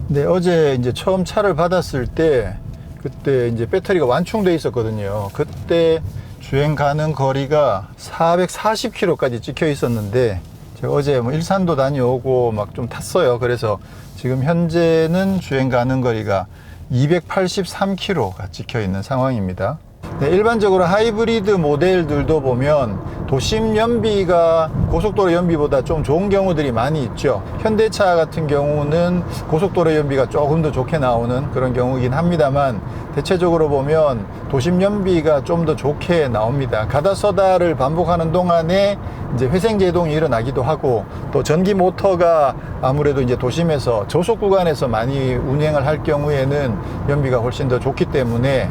네, 어제 이제 처음 차를 받았을 때 그때 이제 배터리가 완충돼 있었거든요. 그때 주행 가는 거리가 440km까지 찍혀 있었는데 제가 어제 뭐 일산도 다녀오고 막 좀 탔어요. 그래서 지금 현재는 주행 가는 거리가 283km가 찍혀 있는 상황입니다. 네, 일반적으로 하이브리드 모델들도 보면 도심 연비가 고속도로 연비보다 좀 좋은 경우들이 많이 있죠. 현대차 같은 경우는 고속도로 연비가 조금 더 좋게 나오는 그런 경우이긴 합니다만 대체적으로 보면 도심 연비가 좀 더 좋게 나옵니다. 가다 서다를 반복하는 동안에 이제 회생제동이 일어나기도 하고 또 전기 모터가 아무래도 이제 도심에서 저속 구간에서 많이 운행을 할 경우에는 연비가 훨씬 더 좋기 때문에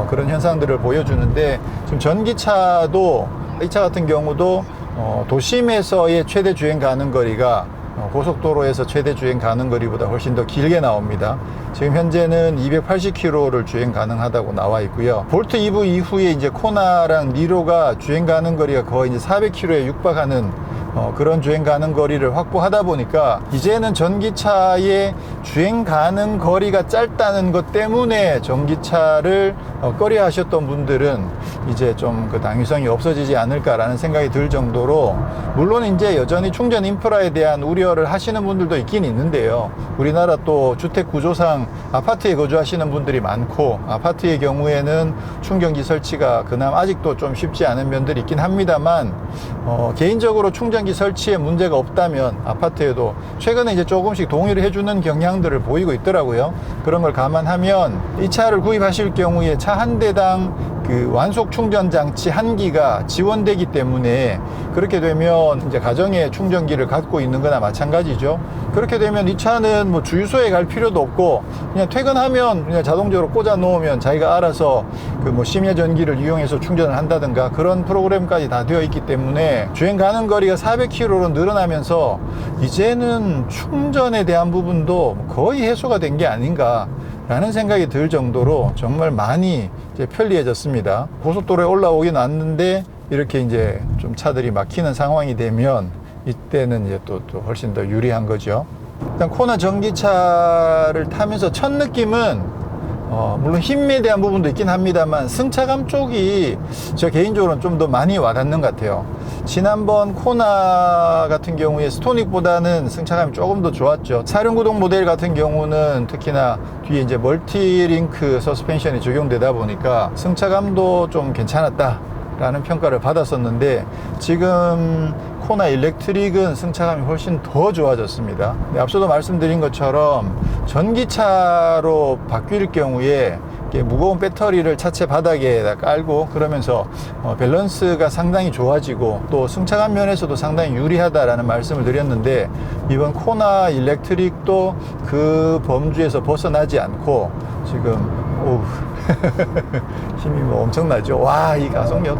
그런 현상들을 보여주는데 지금 전기차도 이 차 같은 경우도 도심에서의 최대 주행 가는 거리가 고속도로에서 최대 주행 가는 거리보다 훨씬 더 길게 나옵니다. 지금 현재는 280km를 주행 가능하다고 나와 있고요. 볼트 EV 이후에 이제 코나랑 니로가 주행 가는 거리가 거의 이제 400km에 육박하는 그런 주행 가는 거리를 확보하다 보니까 이제는 전기차의 주행 가는 거리가 짧다는 것 때문에 전기차를 꺼려 하셨던 분들은 이제 좀 그 당위성이 없어지지 않을까라는 생각이 들 정도로 물론 이제 여전히 충전 인프라에 대한 우려를 하시는 분들도 있긴 있는데요. 우리나라 또 주택 구조상 아파트에 거주하시는 분들이 많고 아파트의 경우에는 충전기 설치가 그나마 아직도 좀 쉽지 않은 면들이 있긴 합니다만 개인적으로 충전기 설치에 문제가 없다면 아파트에도 최근에 이제 조금씩 동의를 해주는 경향들을 보이고 있더라고요. 그런 걸 감안하면 이 차를 구입하실 경우에 차 한 대당 그 완속 충전 장치 1기가 지원되기 때문에 그렇게 되면 이제 가정에 충전기를 갖고 있는 거나 마찬가지죠. 그렇게 되면 이 차는 뭐 주유소에 갈 필요도 없고 그냥 퇴근하면 그냥 자동적으로 꽂아 놓으면 자기가 알아서 그 뭐 심야 전기를 이용해서 충전을 한다든가 그런 프로그램까지 다 되어 있기 때문에 주행 가는 거리가 400km로 늘어나면서 이제는 충전에 대한 부분도 거의 해소가 된 게 아닌가 라는 생각이 들 정도로 정말 많이 이제 편리해졌습니다. 고속도로에 올라오긴 왔는데 이렇게 이제 좀 차들이 막히는 상황이 되면 이때는 이제 또 훨씬 더 유리한 거죠. 일단 코나 전기차를 타면서 첫 느낌은 물론 힘에 대한 부분도 있긴 합니다만 승차감 쪽이 저 개인적으로는 좀 더 많이 와닿는 것 같아요. 지난번 코나 같은 경우에 스토닉보다는 승차감이 조금 더 좋았죠. 사륜구동 모델 같은 경우는 특히나 뒤에 이제 멀티링크 서스펜션이 적용되다 보니까 승차감도 좀 괜찮았다 라는 평가를 받았었는데 지금 코나 일렉트릭은 승차감이 훨씬 더 좋아졌습니다. 앞서도 말씀드린 것처럼 전기차로 바뀔 경우에 무거운 배터리를 차체 바닥에다 깔고 그러면서 밸런스가 상당히 좋아지고 또 승차감 면에서도 상당히 유리하다라는 말씀을 드렸는데 이번 코나 일렉트릭도 그 범주에서 벗어나지 않고 지금 힘이 뭐 엄청나죠. 와, 이 가속력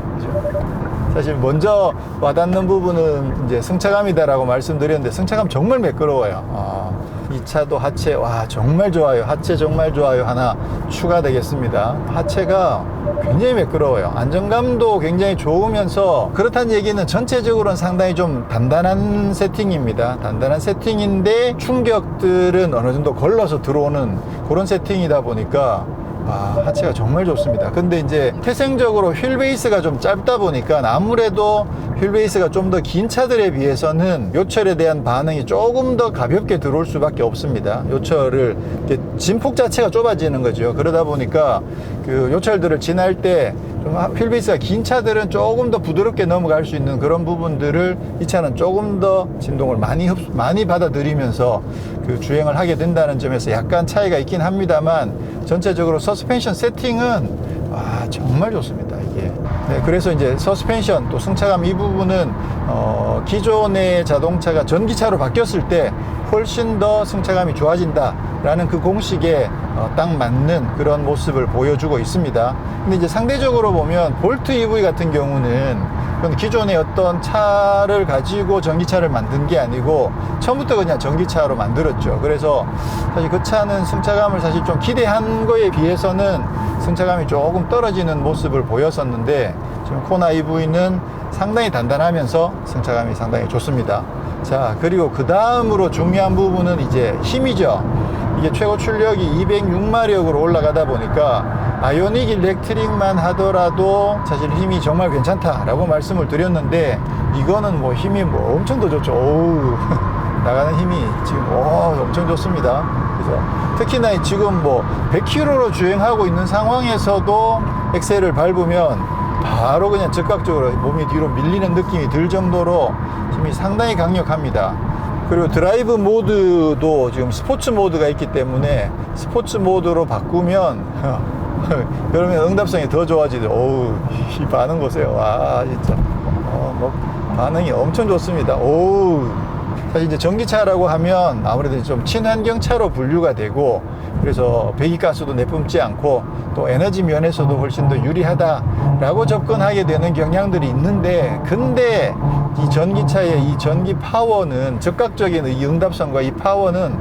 사실 먼저 와닿는 부분은 이제 승차감이다라고 말씀드렸는데 승차감 정말 매끄러워요. 이 차도 하체 와 정말 좋아요. 하체 정말 좋아요 하나 추가되겠습니다. 하체가 굉장히 매끄러워요. 안정감도 굉장히 좋으면서 그렇다는 얘기는 전체적으로는 상당히 좀 단단한 세팅입니다. 단단한 세팅인데 충격들은 어느 정도 걸러서 들어오는 그런 세팅이다 보니까 하체가 정말 좋습니다. 근데 이제 태생적으로 휠 베이스가 좀 짧다 보니까 아무래도 휠 베이스가 좀 더 긴 차들에 비해서는 요철에 대한 반응이 조금 더 가볍게 들어올 수밖에 없습니다. 요철을 진폭 자체가 좁아지는 거죠. 그러다 보니까 그 요철들을 지날 때 좀 휠 베이스가 긴 차들은 조금 더 부드럽게 넘어갈 수 있는 그런 부분들을 이 차는 조금 더 진동을 많이 받아들이면서 그 주행을 하게 된다는 점에서 약간 차이가 있긴 합니다만 전체적으로 서스펜션 세팅은 정말 좋습니다. 이게. 네, 그래서 이제 서스펜션 또 승차감 이 부분은 기존의 자동차가 전기차로 바뀌었을 때 훨씬 더 승차감이 좋아진다라는 그 공식에 딱 맞는 그런 모습을 보여주고 있습니다. 근데 이제 상대적으로 보면 볼트 EV 같은 경우는 그건 기존의 어떤 차를 가지고 전기차를 만든 게 아니고 처음부터 그냥 전기차로 만들었죠. 그래서 사실 그 차는 승차감을 사실 좀 기대한 거에 비해서는 승차감이 조금 떨어지는 모습을 보였었는데, 지금 코나 EV는 상당히 단단하면서 승차감이 상당히 좋습니다. 자, 그리고 그 다음으로 중요한 부분은 이제 힘이죠. 이게 최고 출력이 206마력으로 올라가다 보니까 아이오닉 일렉트릭만 하더라도 사실 힘이 정말 괜찮다라고 말씀을 드렸는데, 이거는 뭐 힘이 뭐 엄청 더 좋죠. 오우, 나가는 힘이 지금 엄청 좋습니다. 그래서 특히나 지금 뭐 100km로 주행하고 있는 상황에서도 엑셀을 밟으면 바로 그냥 즉각적으로 몸이 뒤로 밀리는 느낌이 들 정도로 힘이 상당히 강력합니다. 그리고 드라이브 모드도 지금 스포츠 모드가 있기 때문에 스포츠 모드로 바꾸면 그러면 응답성이 더 좋아지죠. 어우, 이 반응 보세요. 와, 진짜 뭐 반응이 엄청 좋습니다. 오우. 사실 이제 전기차라고 하면 아무래도 좀 친환경차로 분류가 되고, 그래서 배기가스도 내뿜지 않고 또 에너지 면에서도 훨씬 더 유리하다라고 접근하게 되는 경향들이 있는데, 근데 이 전기차의 이 전기 파워는, 즉각적인 이 응답성과 이 파워는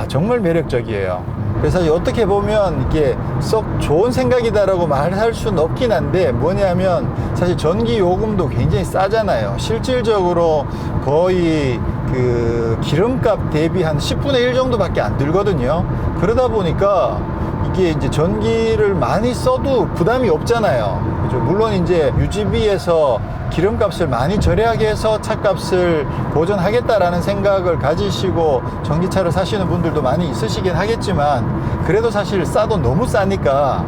정말 매력적이에요. 그래서 어떻게 보면 이게 썩 좋은 생각이다라고 말할 수는 없긴 한데, 뭐냐면 사실 전기 요금도 굉장히 싸잖아요. 실질적으로 거의 그 기름값 대비 한 10분의 1 정도밖에 안 들거든요. 그러다 보니까 이게 이제 전기를 많이 써도 부담이 없잖아요. 그죠? 물론 이제 유지비에서 기름값을 많이 절약하게 해서 차값을 보전하겠다라는 생각을 가지시고 전기차를 사시는 분들도 많이 있으시긴 하겠지만, 그래도 사실 싸도 너무 싸니까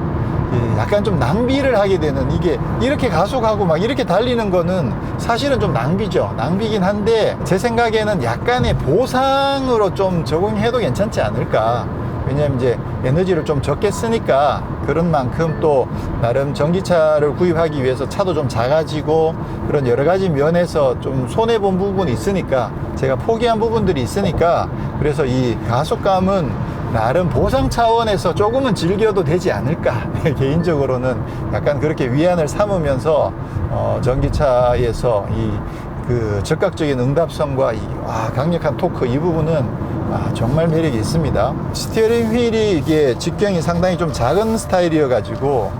약간 좀 낭비를 하게 되는, 이게 이렇게 가속하고 막 이렇게 달리는 거는 사실은 좀 낭비죠. 낭비긴 한데 제 생각에는 약간의 보상으로 좀 적용해도 괜찮지 않을까. 왜냐면 이제 에너지를 좀 적게 쓰니까 그런 만큼 또 나름 전기차를 구입하기 위해서 차도 좀 작아지고 그런 여러 가지 면에서 좀 손해본 부분이 있으니까, 제가 포기한 부분들이 있으니까, 그래서 이 가속감은 나름 보상 차원에서 조금은 즐겨도 되지 않을까. 개인적으로는 약간 그렇게 위안을 삼으면서 전기차에서 이 그 즉각적인 응답성과 이 강력한 토크, 이 부분은 정말 매력이 있습니다. 스티어링 휠이 이게 직경이 상당히 좀 작은 스타일이어 가지고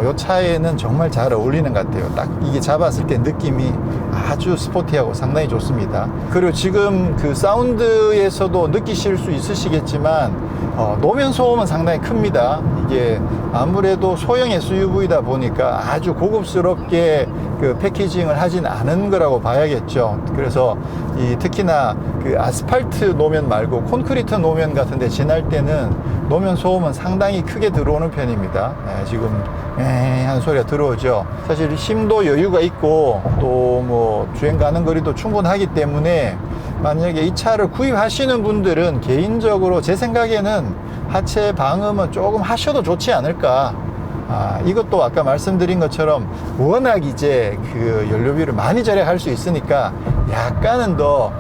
이 차에는 정말 잘 어울리는 것 같아요. 딱 이게 잡았을 때 느낌이 아주 스포티하고 상당히 좋습니다. 그리고 지금 그 사운드에서도 느끼실 수 있으시겠지만 노면 소음은 상당히 큽니다. 이게 아무래도 소형 SUV다 보니까 아주 고급스럽게 그 패키징을 하진 않은 거라고 봐야겠죠. 그래서 특히나 그 아스팔트 노면 말고 콘크리트 노면 같은 데 지날 때는 노면 소음은 상당히 크게 들어오는 편입니다. 지금 하는 소리가 들어오죠. 사실 힘도 여유가 있고 또 뭐 주행 가는 거리도 충분하기 때문에, 만약에 이 차를 구입하시는 분들은 개인적으로 제 생각에는 하체 방음은 조금 하셔도 좋지 않을까. 이것도 아까 말씀드린 것처럼 워낙 이제 그 연료비를 많이 절약할 수 있으니까 약간은 더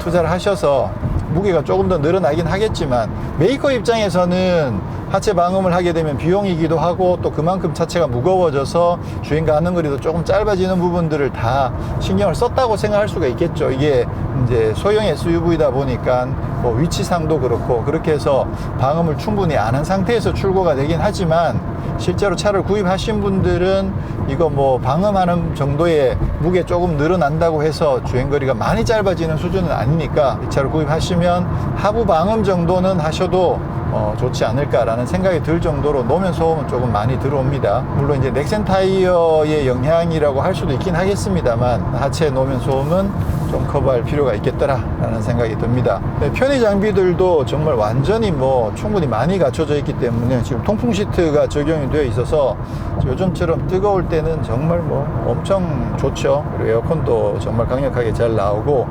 투자를 하셔서, 무게가 조금 더 늘어나긴 하겠지만 메이커 입장에서는 하체 방음을 하게 되면 비용이기도 하고, 또 그만큼 차체가 무거워져서 주행 가는 거리도 조금 짧아지는 부분들을 다 신경을 썼다고 생각할 수가 있겠죠. 이게 이제 소형 SUV다 보니까 뭐 위치상도 그렇고 그렇게 해서 방음을 충분히 안 한 상태에서 출고가 되긴 하지만, 실제로 차를 구입하신 분들은 이거 뭐 방음하는 정도의 무게 조금 늘어난다고 해서 주행거리가 많이 짧아지는 수준은 아니니까, 이 차를 구입하시면 하부 방음 정도는 하셔도 좋지 않을까라는 생각이 들 정도로 노면 소음은 조금 많이 들어옵니다. 물론 이제 넥센 타이어의 영향이라고 할 수도 있긴 하겠습니다만, 하체 노면 소음은 좀 커버할 필요가 있겠더라라는 생각이 듭니다. 편의 장비들도 정말 완전히 뭐 충분히 많이 갖춰져 있기 때문에, 지금 통풍 시트가 적용이 되어 있어서 요즘처럼 뜨거울 때는 정말 뭐 엄청 좋죠. 그리고 에어컨도 정말 강력하게 잘 나오고,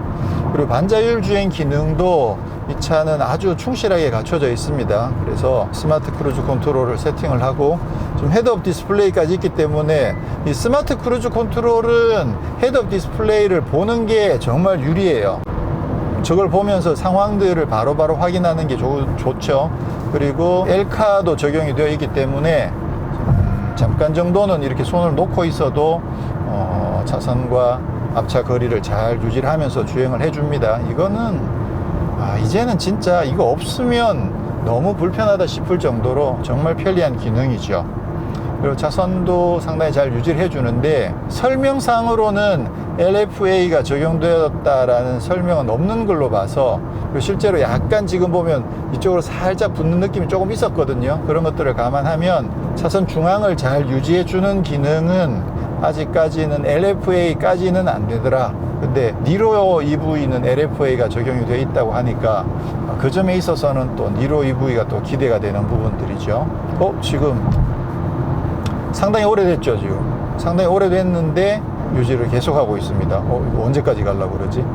그리고 반자율 주행 기능도 이 차는 아주 충실하게 갖춰져 있습니다. 그래서 스마트 크루즈 컨트롤을 세팅을 하고, 지금 헤드업 디스플레이까지 있기 때문에 이 스마트 크루즈 컨트롤은 헤드업 디스플레이를 보는 게 정말 유리해요. 저걸 보면서 상황들을 바로바로 확인하는 게 좋죠. 그리고 L카도 적용이 되어 있기 때문에 잠깐 정도는 이렇게 손을 놓고 있어도 차선과 앞차 거리를 잘 유지를 하면서 주행을 해줍니다. 이거는 이제는 진짜 이거 없으면 너무 불편하다 싶을 정도로 정말 편리한 기능이죠. 그리고 차선도 상당히 잘 유지를 해주는데, 설명상으로는 LFA가 적용되었다라는 설명은 없는 걸로 봐서, 그리고 실제로 약간 지금 보면 이쪽으로 살짝 붙는 느낌이 조금 있었거든요. 그런 것들을 감안하면 차선 중앙을 잘 유지해주는 기능은 아직까지는 LFA까지는 안 되더라. 근데 니로 EV는 LFA가 적용이 되어 있다고 하니까 그 점에 있어서는 또 니로 EV가 또 기대가 되는 부분들이죠. 지금 상당히 오래됐죠. 지금 상당히 오래됐는데 유지를 계속하고 있습니다. 이거 언제까지 가려고 그러지?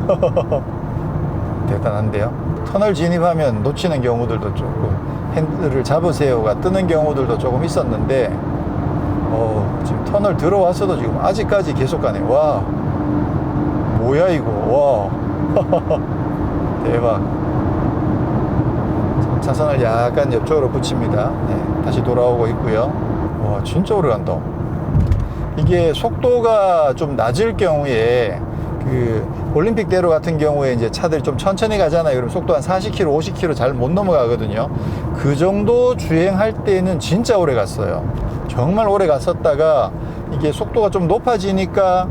대단한데요. 터널 진입하면 놓치는 경우들도 조금, 핸들을 잡으세요가 뜨는 경우들도 조금 있었는데, 지금 터널 들어와서도 지금 아직까지 계속 가네. 와, 뭐야 이거. 와. 대박. 차선을 약간 옆쪽으로 붙입니다. 네, 다시 돌아오고 있고요. 와, 진짜 오래 간다. 이게 속도가 좀 낮을 경우에, 올림픽대로 같은 경우에 이제 차들이 좀 천천히 가잖아요. 그럼 속도 한 40km, 50km 잘 못 넘어가거든요. 그 정도 주행할 때는 진짜 오래 갔어요. 정말 오래 갔었다가 이게 속도가 좀 높아지니까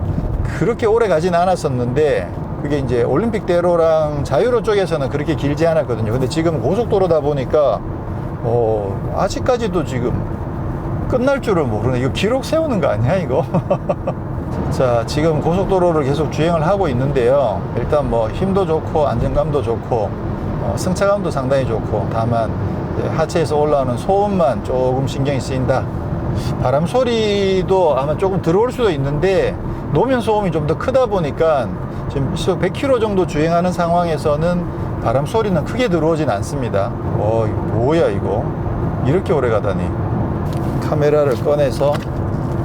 그렇게 오래 가진 않았었는데, 그게 이제 올림픽대로랑 자유로 쪽에서는 그렇게 길지 않았거든요. 근데 지금 고속도로다 보니까 아직까지도 지금 끝날 줄을 모르네. 이거 기록 세우는 거 아니야 이거? 자, 지금 고속도로를 계속 주행을 하고 있는데요. 일단 뭐 힘도 좋고 안정감도 좋고 승차감도 상당히 좋고, 다만 하체에서 올라오는 소음만 조금 신경이 쓰인다. 바람 소리도 아마 조금 들어올 수도 있는데, 노면 소음이 좀 더 크다 보니까 지금 100km 정도 주행하는 상황에서는 바람 소리는 크게 들어오진 않습니다. 이거 뭐야 이거? 이렇게 오래 가다니. 카메라를 꺼내서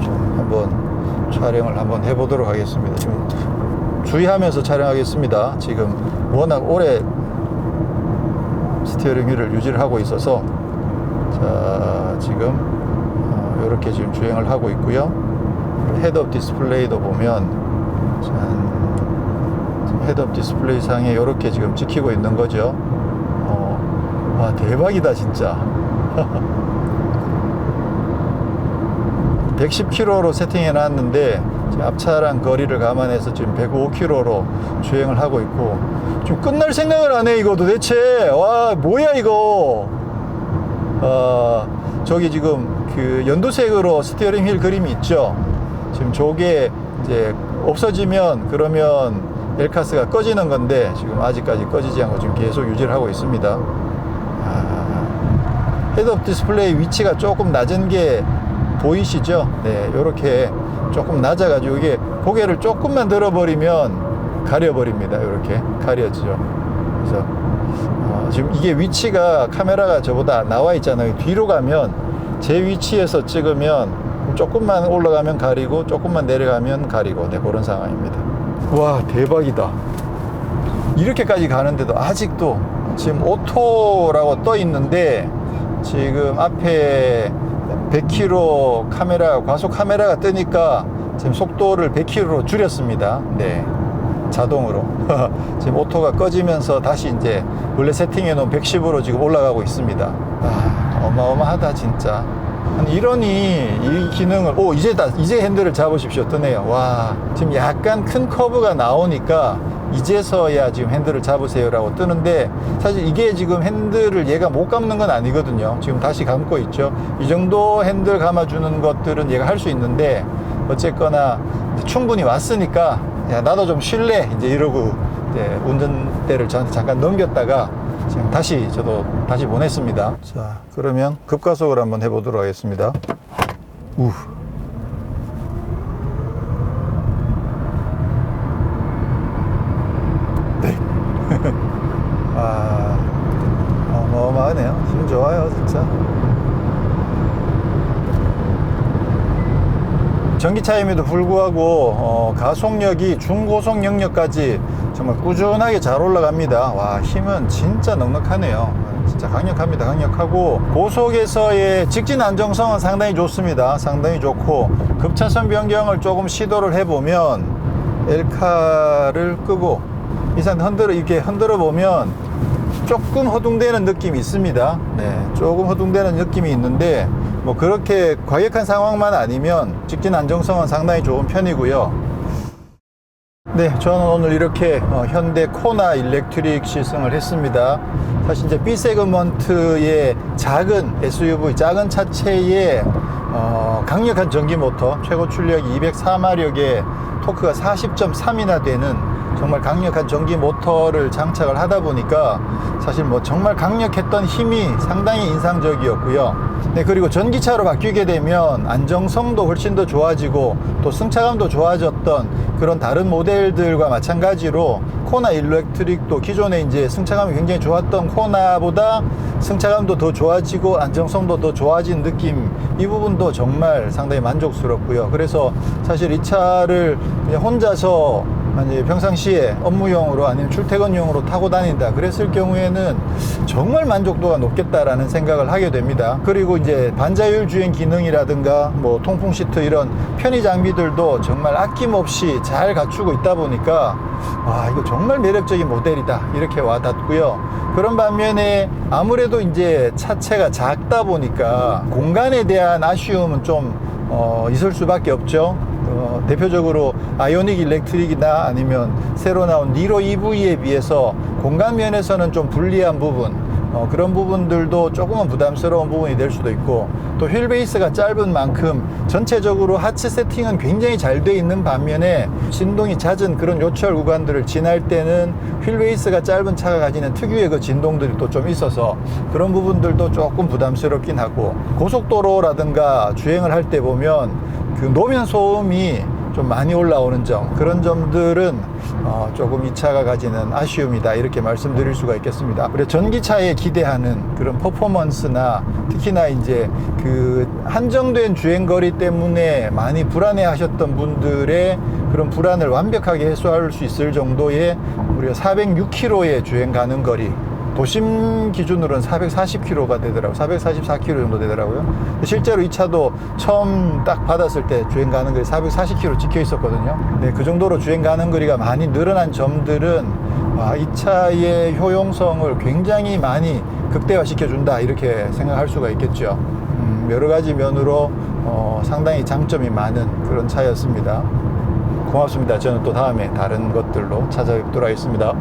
좀 한번 촬영을 한번 해보도록 하겠습니다. 지금 주의하면서 촬영하겠습니다. 지금 워낙 오래 스티어링 휠을 유지를 하고 있어서, 자, 지금 이렇게 지금 주행을 하고 있고요. 헤드업 디스플레이도 보면 헤드업 디스플레이 상에 이렇게 지금 찍히고 있는 거죠. 와, 대박이다 진짜. 110km로 세팅해 놨는데 앞차랑 거리를 감안해서 지금 105km로 주행을 하고 있고, 좀 끝날 생각을 안 해 이거 도대체. 와, 뭐야 이거. 저기 지금 그 연두색으로 스티어링 휠 그림이 있죠. 지금 저게 이제 없어지면 그러면 엘카스가 꺼지는 건데, 지금 아직까지 꺼지지 않고 지금 계속 유지를 하고 있습니다. 헤드업 디스플레이 위치가 조금 낮은 게 보이시죠? 네, 요렇게 조금 낮아가지고 이게 고개를 조금만 들어버리면 가려버립니다. 이렇게 가려지죠. 그래서 지금 이게 위치가, 카메라가 저보다 나와 있잖아요. 뒤로 가면, 제 위치에서 찍으면 조금만 올라가면 가리고 조금만 내려가면 가리고, 네, 그런 상황입니다. 와, 대박이다. 이렇게까지 가는데도 아직도 지금 오토라고 떠 있는데, 지금 앞에 100km 카메라, 과속 카메라가 뜨니까 지금 속도를 100km로 줄였습니다. 네, 자동으로. 지금 오토가 꺼지면서 다시 이제 원래 세팅해 놓은 110으로 지금 올라가고 있습니다. 어마어마하다 진짜. 이러니 이 기능을, 이제 핸들을 잡으십시오 뜨네요. 와, 지금 약간 큰 커브가 나오니까 이제서야 지금 핸들을 잡으세요라고 뜨는데, 사실 이게 지금 핸들을 얘가 못 감는 건 아니거든요. 지금 다시 감고 있죠. 이 정도 핸들 감아주는 것들은 얘가 할 수 있는데, 어쨌거나 충분히 왔으니까 야, 나도 좀 쉴래 이제 이러고 이제 운전대를 저한테 잠깐 넘겼다가 지금 저도 다시 보냈습니다. 자, 그러면 급가속을 한번 해보도록 하겠습니다. 네. 어마어마하네요. 힘 좋아요 진짜. 전기차임에도 불구하고 가속력이 중고속 영역까지 정말 꾸준하게 잘 올라갑니다. 와, 힘은 진짜 넉넉하네요. 진짜 강력합니다. 강력하고 고속에서의 직진 안정성은 상당히 좋습니다. 상당히 좋고 급차선 변경을 조금 시도를 해보면 L카를 끄고 이 상태 이렇게 흔들어 보면 조금 허둥대는 느낌이 있습니다. 네, 조금 허둥대는 느낌이 있는데 뭐 그렇게 과격한 상황만 아니면 직진 안정성은 상당히 좋은 편이고요. 네, 저는 오늘 이렇게 현대 코나 일렉트릭 시승을 했습니다. 사실 이제 B 세그먼트의 작은 SUV, 작은 차체의 강력한 전기 모터, 최고 출력이 204마력에 토크가 40.3이나 되는 정말 강력한 전기 모터를 장착을 하다 보니까 사실 뭐 정말 강력했던 힘이 상당히 인상적이었고요. 네, 그리고 전기차로 바뀌게 되면 안정성도 훨씬 더 좋아지고 또 승차감도 좋아졌던 그런 다른 모델들과 마찬가지로 코나 일렉트릭도 기존에 이제 승차감이 굉장히 좋았던 코나보다 승차감도 더 좋아지고 안정성도 더 좋아진 느낌, 이 부분도 정말 상당히 만족스럽고요. 그래서 사실 이 차를 그냥 혼자서 이제 평상시에 업무용으로 아니면 출퇴근용으로 타고 다닌다 그랬을 경우에는 정말 만족도가 높겠다라는 생각을 하게 됩니다. 그리고 이제 반자율 주행 기능이라든가 뭐 통풍 시트 이런 편의 장비들도 정말 아낌없이 잘 갖추고 있다 보니까 와, 이거 정말 매력적인 모델이다 이렇게 와닿고요. 그런 반면에 아무래도 이제 차체가 작다 보니까 공간에 대한 아쉬움은 좀 있을 수밖에 없죠. 대표적으로 아이오닉 일렉트릭이나 아니면 새로 나온 니로 EV에 비해서 공간 면에서는 좀 불리한 부분, 그런 부분들도 조금은 부담스러운 부분이 될 수도 있고, 또 휠 베이스가 짧은 만큼 전체적으로 하체 세팅은 굉장히 잘 돼 있는 반면에 진동이 잦은 그런 요철 구간들을 지날 때는 휠 베이스가 짧은 차가 가지는 특유의 그 진동들이 또 좀 있어서 그런 부분들도 조금 부담스럽긴 하고, 고속도로라든가 주행을 할 때 보면 그 노면 소음이 좀 많이 올라오는 점, 그런 점들은 조금 이 차가 가지는 아쉬움이다 이렇게 말씀드릴 수가 있겠습니다. 그래 전기차에 기대하는 그런 퍼포먼스나 특히나 이제 그 한정된 주행거리 때문에 많이 불안해 하셨던 분들의 그런 불안을 완벽하게 해소할 수 있을 정도의 우리가 406km의 주행 가는 거리, 도심 기준으로는 440km가 되더라고요. 444km 정도 되더라고요. 실제로 이 차도 처음 딱 받았을 때 주행 가는 거리 440km 찍혀 있었거든요. 네, 그 정도로 주행 가는 거리가 많이 늘어난 점들은 이 차의 효용성을 굉장히 많이 극대화시켜 준다 이렇게 생각할 수가 있겠죠. 여러 가지 면으로 상당히 장점이 많은 그런 차였습니다. 고맙습니다. 저는 또 다음에 다른 것들로 찾아뵙도록 하겠습니다.